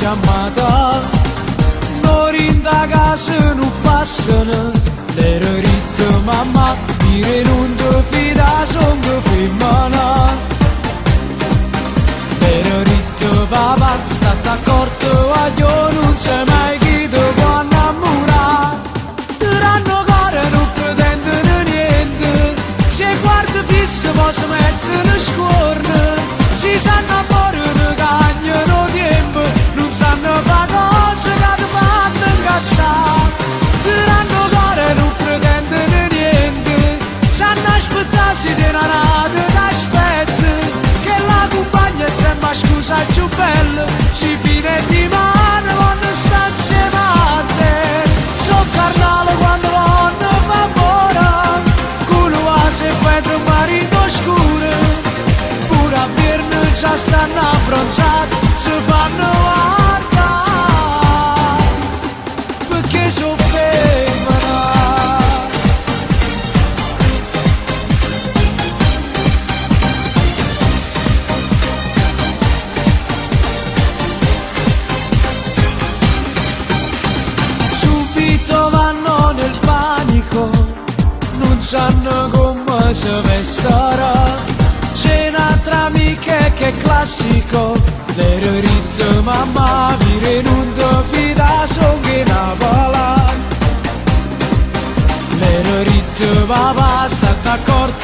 chiamata, noi da casa non passano, l'ero ritto mamma, dire non ti fida sono femmina. L'ero ritto papà, sta d'accordo a io non c'è mai chi ti può innamorare. Tiranno cuore non pretendono niente, se guarda fisso posso mettere scorno, si sanno a fuori cagnano tempo, non sanno fare cose che ti fanno incazzare. Tiranno cuore non pretendono niente, sanno aspettarsi di una rata d'aspetto, che la compagna è sempre scusa più bella, si fide di mano quando sta insieme a te. So carnale quando vanno fa buona, culo va se vede un marito scuro, pure a Verne già stanno abbronzati, si fanno guardare, perché so femmina. Subito vanno nel panico, non sanno come si vestirà. C'è un'altra amica che è classico, l'ero ritto mamma, dire non ti fida sono che Napola. L'ero ritto papà, sta d'accordo